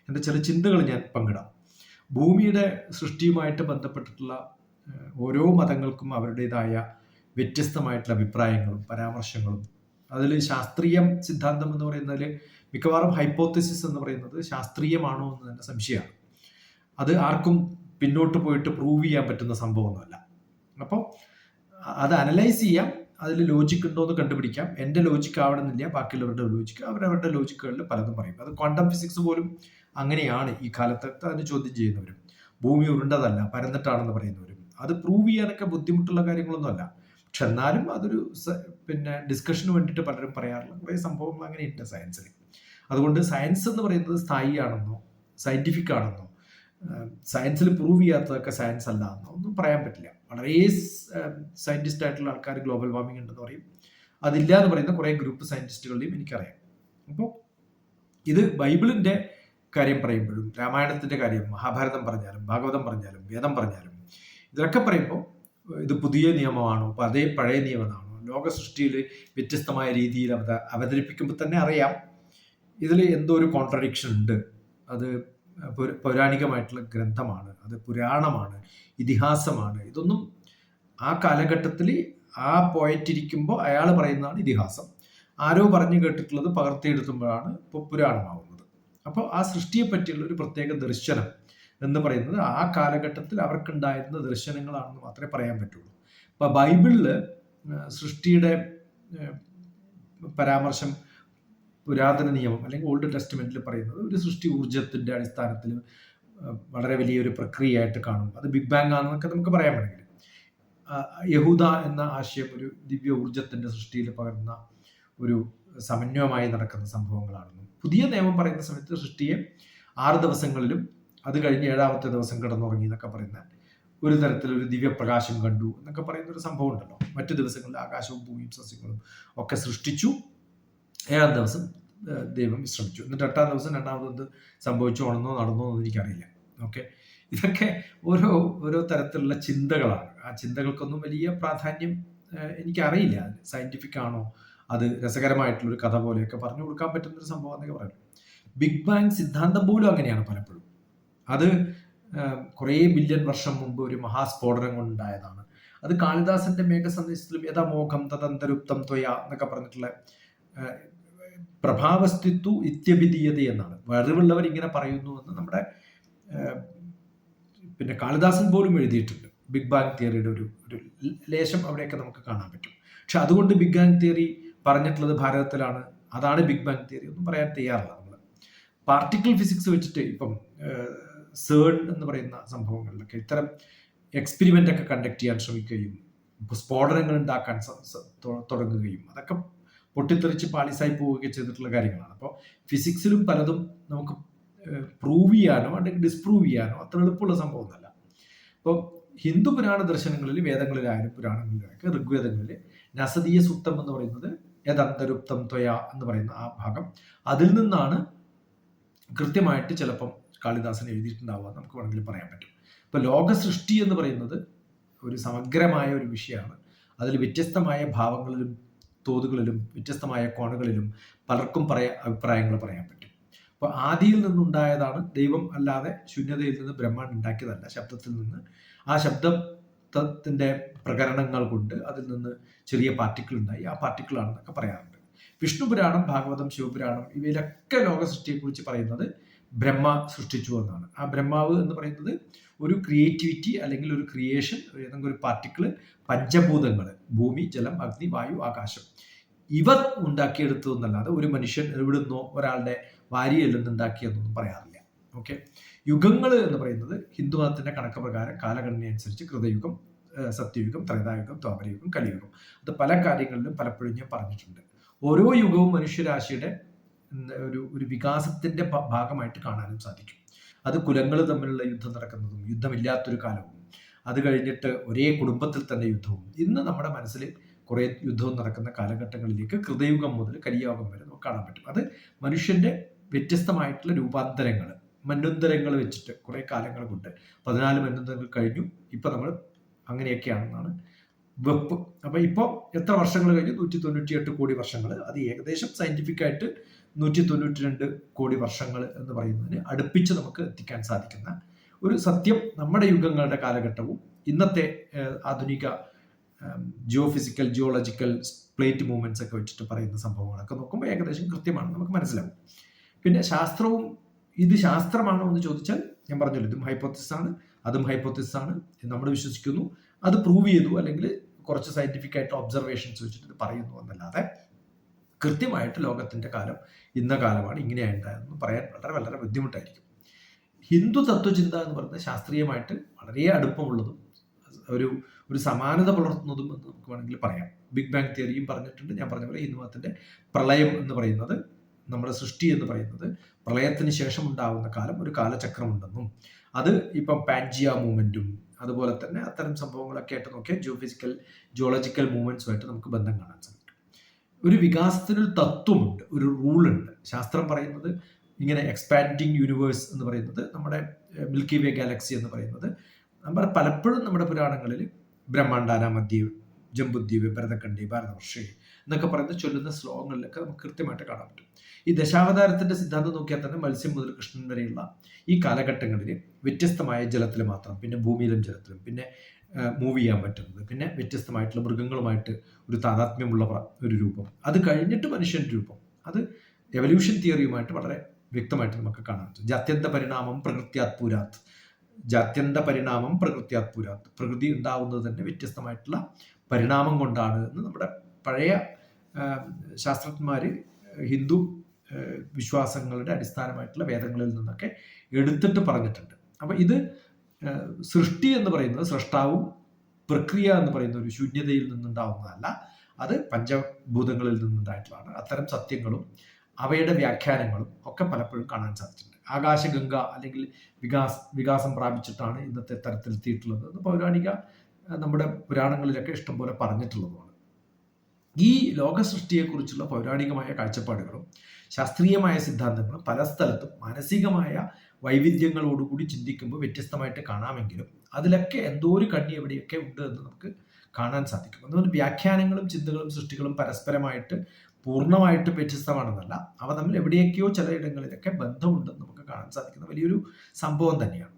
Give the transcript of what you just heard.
എൻ്റെ ചില ചിന്തകൾ ഞാൻ പങ്കിടാം. ഭൂമിയുടെ സൃഷ്ടിയുമായിട്ട് ബന്ധപ്പെട്ടിട്ടുള്ള ഓരോ മതങ്ങൾക്കും അവരുടേതായ വ്യത്യസ്തമായിട്ടുള്ള അഭിപ്രായങ്ങളും പരാമർശങ്ങളും, അതിൽ ശാസ്ത്രീയം സിദ്ധാന്തം എന്ന് പറയുന്നതിൽ മിക്കവാറും ഹൈപ്പോത്തസിസ് എന്ന് പറയുന്നത് ശാസ്ത്രീയമാണോ എന്ന് തന്നെ സംശയമാണ്. അത് ആർക്കും പിന്നോട്ട് പോയിട്ട് പ്രൂവ് ചെയ്യാൻ പറ്റുന്ന സംഭവമൊന്നുമല്ല. അപ്പോൾ അത് അനലൈസ് ചെയ്യാം, അതിൽ ലോജിക്ക് ഉണ്ടോ എന്ന് കണ്ടുപിടിക്കാം. എൻ്റെ ലോജിക്ക് ആവണമെന്നില്ല, ബാക്കിയുള്ളവരുടെ ലോജിക്ക്, അവരവരുടെ ലോജിക്കുകളിൽ പലതും പറയും. അത് ക്വാണ്ടം ഫിസിക്സ് പോലും അങ്ങനെയാണ്. ഈ കാലത്ത് അതിന് ചോദ്യം ചെയ്യുന്നവരും, ഭൂമി ഉരുണ്ടതല്ല പരന്നിട്ടാണെന്ന് പറയുന്നവരും, അത് പ്രൂവ് ചെയ്യാനൊക്കെ ബുദ്ധിമുട്ടുള്ള കാര്യങ്ങളൊന്നുമല്ല. പക്ഷെ എന്നാലും അതൊരു ഡിസ്കഷന് വേണ്ടിയിട്ട് പലരും പറയാറുള്ള കുറേ സംഭവങ്ങൾ അങ്ങനെയുണ്ട് സയൻസിൽ. അതുകൊണ്ട് സയൻസ് എന്ന് പറയുന്നത് സ്ഥായിയാണെന്നോ സയന്റിഫിക് ആണെന്നോ സയൻസിൽ പ്രൂവ് ചെയ്യാത്തതൊക്കെ സയൻസ് അല്ല എന്നോ ഒന്നും പറയാൻ പറ്റില്ല. വളരെ സയന്റിസ്റ്റ് ആയിട്ടുള്ള ആൾക്കാർ ഗ്ലോബൽ വാർമിംഗ് ഉണ്ടെന്ന് പറയും, അതില്ല എന്ന് പറയുന്ന കുറേ ഗ്രൂപ്പ് സയന്റിസ്റ്റുകളുടെയും എനിക്കറിയാം. അപ്പോൾ ഇത് ബൈബിളിന്റെ കാര്യം പറയുമ്പോഴും, രാമായണത്തിന്റെ കാര്യം, മഹാഭാരതം പറഞ്ഞാലും, ഭാഗവതം പറഞ്ഞാലും, വേദം പറഞ്ഞാലും, ഇതൊക്കെ പറയുമ്പോൾ ഇത് പുതിയ നിയമമാണോ, അതേ പഴയ നിയമമാണോ, ലോക സൃഷ്ടിയിൽ വ്യത്യസ്തമായ രീതിയിൽ അവതരിപ്പിക്കുമ്പോൾ തന്നെ അറിയാം ഇതിൽ എന്തോ ഒരു കോൺട്രഡിക്ഷൻ ഉണ്ട്. അത് പൗരാണികമായിട്ടുള്ള ഗ്രന്ഥമാണ്, അത് പുരാണമാണ്, ഇതിഹാസമാണ്. ഇതൊന്നും ആ കാലഘട്ടത്തിൽ ആ പോയിന്റ് ഇരിക്കുമ്പോൾ അയാൾ പറയുന്നതാണ് ഇതിഹാസം, ആരോ പറഞ്ഞു കേട്ടിട്ടുള്ളത് പകർത്തിയെടുക്കുമ്പോഴാണ് ഇപ്പോൾ പുരാണമാവുന്നത്. അപ്പോൾ ആ സൃഷ്ടിയെ പറ്റിയുള്ള ഒരു പ്രത്യേക ദർശനം എന്ന് പറയുന്നത് ആ കാലഘട്ടത്തിൽ അവർക്കുണ്ടായിരുന്ന ദർശനങ്ങളാണെന്ന് മാത്രമേ പറയാൻ പറ്റുള്ളൂ. ഇപ്പം ബൈബിളിൽ സൃഷ്ടിയുടെ പരാമർശം പുരാതന നിയമം അല്ലെങ്കിൽ ഓൾഡ് ടെസ്റ്റ്മെന്റിൽ പറയുന്നത് ഒരു സൃഷ്ടി ഊർജത്തിന്റെ അടിസ്ഥാനത്തിൽ വളരെ വലിയൊരു പ്രക്രിയയായിട്ട് കാണും. അത് ബിഗ് ബാങ് ആണെന്നൊക്കെ നമുക്ക് പറയാൻ വേണമെങ്കിൽ, യഹൂദ എന്ന ആശയം ഒരു ദിവ്യ ഊർജത്തിന്റെ സൃഷ്ടിയിൽ പകർന്ന ഒരു സമന്വയമായി നടക്കുന്ന സംഭവങ്ങളാണെന്നും, പുതിയ നിയമം പറയുന്ന സമയത്ത് സൃഷ്ടിയെ 6 ദിവസങ്ങളിലും അത് കഴിഞ്ഞ് 7ാമത്തെ ദിവസം കിടന്നുറങ്ങി എന്നൊക്കെ പറയുന്ന ഒരു തരത്തിലൊരു ദിവ്യപ്രകാശം കണ്ടു എന്നൊക്കെ പറയുന്ന ഒരു സംഭവം ഉണ്ടല്ലോ. മറ്റു ദിവസങ്ങളിൽ ആകാശവും ഭൂമിയും സസ്യങ്ങളും ഒക്കെ സൃഷ്ടിച്ചു, 7ാം ദിവസം ദൈവം വിശ്രമിച്ചു. എന്നിട്ട് 8ാം ദിവസം രണ്ടാമത് സംഭവിച്ചോ ആണെന്നോ നടന്നോ എന്ന് എനിക്കറിയില്ല. ഓക്കെ, ഇതൊക്കെ ഓരോ തരത്തിലുള്ള ചിന്തകളാണ്. ആ ചിന്തകൾക്കൊന്നും വലിയ പ്രാധാന്യം എനിക്കറിയില്ല. സയന്റിഫിക് ആണോ, അത് രസകരമായിട്ടുള്ളൊരു കഥ പോലെയൊക്കെ പറഞ്ഞു കൊടുക്കാൻ പറ്റുന്നൊരു സംഭവം എന്നൊക്കെ പറയും. ബിഗ് ബാങ് സിദ്ധാന്തം പോലും അങ്ങനെയാണ് പലപ്പോഴും. അത് കുറേ ബില്യൺ വർഷം മുമ്പ് ഒരു മഹാസ്ഫോടനം കൊണ്ടുണ്ടായതാണ്. അത് കാളിദാസന്റെ മേഘസന്ദേശത്തിലും യഥാമോഘം തദന്തരുപ്തം ത്വയ എന്നൊക്കെ പറഞ്ഞിട്ടുള്ള പ്രഭാവസ്തിത്വ ഇത്യഭിധീയത എന്നാണ്. അറിവുള്ളവർ ഇങ്ങനെ പറയുന്നു എന്ന് നമ്മുടെ കാളിദാസൻ പോലും എഴുതിയിട്ടുണ്ട്. ബിഗ് ബാങ് തിയറിയുടെ ഒരു ലേശം അവിടെയൊക്കെ നമുക്ക് കാണാൻ പറ്റും. പക്ഷെ അതുകൊണ്ട് ബിഗ് ബാങ് തിയറി പറഞ്ഞിട്ടുള്ളത് ഭാരതത്തിലാണ്, അതാണ് ബിഗ് ബാങ് തിയറി ഒന്നും പറയാൻ തയ്യാറില്ല നമ്മൾ. പാർട്ടിക്കിൾ ഫിസിക്സ് വെച്ചിട്ട് ഇപ്പം സേൺ എന്ന് പറയുന്ന സംഭവങ്ങളിലൊക്കെ ഇത്തരം എക്സ്പെരിമെന്റ് ഒക്കെ കണ്ടക്ട് ചെയ്യാൻ ശ്രമിക്കുകയും സ്ഫോടനങ്ങൾ ഉണ്ടാക്കാൻ തുടങ്ങുകയും അതൊക്കെ പൊട്ടിത്തെറിച്ച് പാളിസായി പോവുകയൊക്കെ ചെയ്തിട്ടുള്ള കാര്യങ്ങളാണ്. അപ്പോൾ ഫിസിക്സിലും പലതും നമുക്ക് പ്രൂവ് ചെയ്യാനോ അല്ലെങ്കിൽ ഡിസ്പ്രൂവ് ചെയ്യാനോ അത്ര എളുപ്പമുള്ള സംഭവമൊന്നുമല്ല. അപ്പോൾ ഹിന്ദു പുരാണ ദർശനങ്ങളിൽ, വേദങ്ങളിലായാലും പുരാണങ്ങളിലൊക്കെ ഋഗ്വേദങ്ങളിൽ നസദീയ സൂക്തം എന്ന് പറയുന്നത് യദന്തരുപ്തം ത്വയ എന്ന് പറയുന്ന ആ ഭാഗം, അതിൽ നിന്നാണ് കൃത്യമായിട്ട് ചിലപ്പം കാളിദാസൻ എഴുതിയിട്ടുണ്ടാവുക നമുക്ക് വേണമെങ്കിൽ പറയാൻ പറ്റും. ഇപ്പോൾ ലോക സൃഷ്ടി എന്ന് പറയുന്നത് ഒരു സമഗ്രമായ ഒരു വിഷയമാണ്. അതിൽ വ്യത്യസ്തമായ ഭാവങ്ങളിലും തോതുകളിലും വ്യത്യസ്തമായ കോണുകളിലും പലർക്കും അഭിപ്രായങ്ങൾ പറയാൻ പറ്റും. അപ്പോൾ ആദിയിൽ നിന്നുണ്ടായതാണ്, ദൈവം അല്ലാതെ ശൂന്യതയിൽ നിന്ന് ബ്രഹ്മാണ്ട് ഉണ്ടാക്കിയതല്ല, ശബ്ദത്തിൽ നിന്ന്. ആ ശബ്ദത്തിന്റെ പ്രകരണങ്ങൾ കൊണ്ട് അതിൽ നിന്ന് ചെറിയ പാർട്ടിക്കിൾ ഉണ്ടായി, ആ പാർട്ടിക്കിളാണെന്നൊക്കെ പറയാറുണ്ട്. വിഷ്ണു പുരാണം, ഭാഗവതം, ശിവപുരാണം ഇവയിലൊക്കെ ലോക സൃഷ്ടിയെക്കുറിച്ച് പറയുന്നത് ബ്രഹ്മ സൃഷ്ടിച്ചു എന്നാണ്. ആ ബ്രഹ്മാവ് എന്ന് പറയുന്നത് ഒരു ക്രിയേറ്റിവിറ്റി അല്ലെങ്കിൽ ഒരു ക്രിയേഷൻ, ഏതെങ്കിലും ഒരു പാർട്ടിക്കിള്, പഞ്ചഭൂതങ്ങൾ, ഭൂമി, ജലം, അഗ്നി, വായു, ആകാശം, ഇവ ഉണ്ടാക്കിയെടുത്തു എന്നല്ലാതെ ഒരു മനുഷ്യൻ എവിടുന്നോ ഒരാളുടെ വാരിയിൽ നിന്ന് ഉണ്ടാക്കിയെന്നൊന്നും പറയാറില്ല. ഓക്കെ, യുഗങ്ങൾ എന്ന് പറയുന്നത് ഹിന്ദു മതത്തിന്റെ കണക്ക് പ്രകാരം കാലഗണന അനുസരിച്ച് കൃതയുഗം, സത്യയുഗം, ത്രേതായുഗം, ദ്വാപരയുഗം, കലിയുഗം, അത് പല കാര്യങ്ങളിലും പലപ്പോഴും ഞാൻ പറഞ്ഞിട്ടുണ്ട്. ഓരോ യുഗവും മനുഷ്യരാശിയുടെ ഒരു വികാസത്തിന്റെ ഭാഗമായിട്ട് കാണാനും സാധിക്കും. അത് കുലങ്ങൾ തമ്മിലുള്ള യുദ്ധം നടക്കുന്നതും, യുദ്ധമില്ലാത്തൊരു കാലവും, അത് കഴിഞ്ഞിട്ട് ഒരേ കുടുംബത്തിൽ തന്നെ യുദ്ധവും, ഇന്ന് നമ്മുടെ മനസ്സിൽ കുറേ യുദ്ധവും നടക്കുന്ന കാലഘട്ടങ്ങളിലേക്ക് കൃതയുഗം മുതൽ കലിയുഗം വരെ നമുക്ക് കാണാൻ പറ്റും. അത് മനുഷ്യന്റെ വ്യത്യസ്തമായിട്ടുള്ള രൂപാന്തരങ്ങൾ, മന്വന്തരങ്ങൾ വെച്ചിട്ട് കുറേ കാലങ്ങൾ കൊണ്ട് 14 മന്വന്തരങ്ങൾ കഴിഞ്ഞു, ഇപ്പൊ നമ്മൾ അങ്ങനെയൊക്കെയാണെന്നാണ് വെപ്പ്. അപ്പൊ ഇപ്പോൾ എത്ര വർഷങ്ങൾ കഴിഞ്ഞു? 198 കോടി വർഷങ്ങൾ. അത് ഏകദേശം സയന്റിഫിക് ആയിട്ട് 192 കോടി വർഷങ്ങൾ എന്ന് പറയുന്നതിന് അടുപ്പിച്ച് നമുക്ക് എത്തിക്കാൻ സാധിക്കുന്ന ഒരു സത്യം നമ്മുടെ യുഗങ്ങളുടെ കാലഘട്ടവും ഇന്നത്തെ ആധുനിക ജിയോഫിസിക്കൽ ജിയോളജിക്കൽ പ്ലേറ്റ് മൂവ്മെന്റ്സ് ഒക്കെ വെച്ചിട്ട് പറയുന്ന സംഭവങ്ങളൊക്കെ നോക്കുമ്പോൾ ഏകദേശം കൃത്യമാണ്, നമുക്ക് മനസ്സിലാവും. പിന്നെ ശാസ്ത്രവും, ഇത് ശാസ്ത്രമാണോ എന്ന് ചോദിച്ചാൽ ഞാൻ പറഞ്ഞല്ലോ, ഇതും ഹൈപ്പോത്തിസിസ് ആണ്, അതും ഹൈപ്പോത്തിസിസ് ആണ്, നമ്മൾ വിശ്വസിക്കുന്നു, അത് പ്രൂവ് ചെയ്തു അല്ലെങ്കിൽ കുറച്ച് സയന്റിഫിക് ആയിട്ട് ഒബ്സർവേഷൻസ് വെച്ചിട്ട് ഇത് പറയുന്നു എന്നല്ലാതെ കൃത്യമായിട്ട് ലോകത്തിന്റെ കാലം ഇന്ന കാലമാണ് ഇങ്ങനെയുണ്ടായതെന്ന് പറയാൻ വളരെ വളരെ ബുദ്ധിമുട്ടായിരിക്കും. ഹിന്ദു തത്വചിന്ത എന്ന് പറയുന്നത് ശാസ്ത്രീയമായിട്ട് വളരെ അടുപ്പമുള്ളതും ഒരു സമാനത പുലർത്തുന്നതും എന്ന് നമുക്ക് വേണമെങ്കിൽ പറയാം. ബിഗ് ബാങ് തിയറിയും പറഞ്ഞിട്ടുണ്ട്. ഞാൻ പറഞ്ഞ പോലെ ഹിന്ദു മതത്തിന്റെ പ്രളയം എന്ന് പറയുന്നത്, നമ്മുടെ സൃഷ്ടി എന്ന് പറയുന്നത് പ്രളയത്തിന് ശേഷം ഉണ്ടാകുന്ന കാലം, ഒരു കാലചക്രമുണ്ടെന്നും അത് ഇപ്പം പാൻജിയ മൂവ്മെന്റും അതുപോലെ തന്നെ അത്തരം സംഭവങ്ങളൊക്കെ ആയിട്ട് നോക്കിയാൽ ജിയോഫിസിക്കൽ ജിയോളജിക്കൽ മൂവ്മെന്റ്സുമായിട്ട് നമുക്ക് ബന്ധം കാണാൻ സാധിക്കും. ഒരു വികാസത്തിനൊരു തത്വമുണ്ട്, ഒരു റൂളുണ്ട്. ശാസ്ത്രം പറയുന്നത് ഇങ്ങനെ എക്സ്പാൻഡിങ് യൂണിവേഴ്സ് എന്ന് പറയുന്നത്, നമ്മുടെ മിൽക്കി വേ ഗാലക്സി എന്ന് പറയുന്നത്, നമ്മുടെ പലപ്പോഴും നമ്മുടെ പുരാണങ്ങളിൽ ബ്രഹ്മാണ്ടാന മധ്യ ജംബുദ്വീപ് ഭരതഖണ്ഡി ഭാരതവർഷി എന്നൊക്കെ പറയുന്നത് ചൊല്ലുന്ന ശ്ലോകങ്ങളിലൊക്കെ നമുക്ക് കൃത്യമായിട്ട് കാണാൻ പറ്റും. ഈ ദശാവതാരത്തിന്റെ സിദ്ധാന്തം നോക്കിയാൽ തന്നെ മത്സ്യം മുതൽ കൃഷ്ണൻ വരെയുള്ള ഈ കാലഘട്ടങ്ങളിൽ വ്യത്യസ്തമായ ജലത്തിൽ മാത്രം, പിന്നെ ഭൂമിയിലും ജലത്തിലും, പിന്നെ മൂവ് ചെയ്യാൻ പറ്റുന്നത്, പിന്നെ വ്യത്യസ്തമായിട്ടുള്ള മൃഗങ്ങളുമായിട്ട് ഒരു താതാത്മ്യമുള്ള ഒരു രൂപം, അത് കഴിഞ്ഞിട്ട് മനുഷ്യൻ്റെ രൂപം, അത് എവല്യൂഷൻ തിയറിയുമായിട്ട് വളരെ വ്യക്തമായിട്ട് നമുക്ക് കാണാൻ പറ്റും. ജാത്യന്ത പരിണാമം പ്രകൃത്യാത് പൂരാത്, ജാത്യന്ത പരിണാമം പ്രകൃത്യാത് പൂരാത്, പ്രകൃതി ഉണ്ടാവുന്നത് തന്നെ വ്യത്യസ്തമായിട്ടുള്ള പരിണാമം കൊണ്ടാണ് എന്ന് നമ്മുടെ പഴയ ശാസ്ത്രജ്ഞന്മാർ ഹിന്ദു വിശ്വാസങ്ങളുടെ അടിസ്ഥാനമായിട്ടുള്ള വേദങ്ങളിൽ നിന്നൊക്കെ എടുത്തിട്ട് പറഞ്ഞിട്ടുണ്ട്. അപ്പൊ ഇത് സൃഷ്ടി എന്ന് പറയുന്നത് സൃഷ്ടാവും പ്രക്രിയ എന്ന് പറയുന്ന ഒരു ശൂന്യതയിൽ നിന്നുണ്ടാവുന്നതല്ല, അത് പഞ്ചഭൂതങ്ങളിൽ നിന്നുണ്ടായിട്ടുള്ളതാണ്. അത്തരം സത്യങ്ങളും അവയുടെ വ്യാഖ്യാനങ്ങളും ഒക്കെ പലപ്പോഴും കാണാൻ സാധിച്ചിട്ടുണ്ട്. ആകാശഗംഗ അല്ലെങ്കിൽ വികാസം പ്രാപിച്ചിട്ടാണ് ഇന്നത്തെ തരത്തിലെത്തിയിട്ടുള്ളത് എന്ന് പൗരാണിക നമ്മുടെ പുരാണങ്ങളിലൊക്കെ ഇഷ്ടംപോലെ പറഞ്ഞിട്ടുള്ളതുമാണ്. ഈ ലോക സൃഷ്ടിയെക്കുറിച്ചുള്ള പൗരാണികമായ കാഴ്ചപ്പാടുകളും ശാസ്ത്രീയമായ സിദ്ധാന്തങ്ങളും പല സ്ഥലത്തും മാനസികമായ വൈവിധ്യങ്ങളോടുകൂടി ചിന്തിക്കുമ്പോൾ വ്യത്യസ്തമായിട്ട് കാണാമെങ്കിലും അതിലൊക്കെ എന്തോ ഒരു കണ്ണി എവിടെയൊക്കെ ഉണ്ട് എന്ന് നമുക്ക് കാണാൻ സാധിക്കും. അതുകൊണ്ട് വ്യാഖ്യാനങ്ങളും ചിന്തകളും സൃഷ്ടികളും പരസ്പരമായിട്ട് പൂർണ്ണമായിട്ട് വ്യത്യസ്തമാണെന്നല്ല, അവ തമ്മിൽ എവിടെയൊക്കെയോ ചിലയിടങ്ങളിലൊക്കെ ബന്ധമുണ്ടെന്ന് നമുക്ക് കാണാൻ സാധിക്കുന്ന വലിയൊരു സംഭവം തന്നെയാണ്.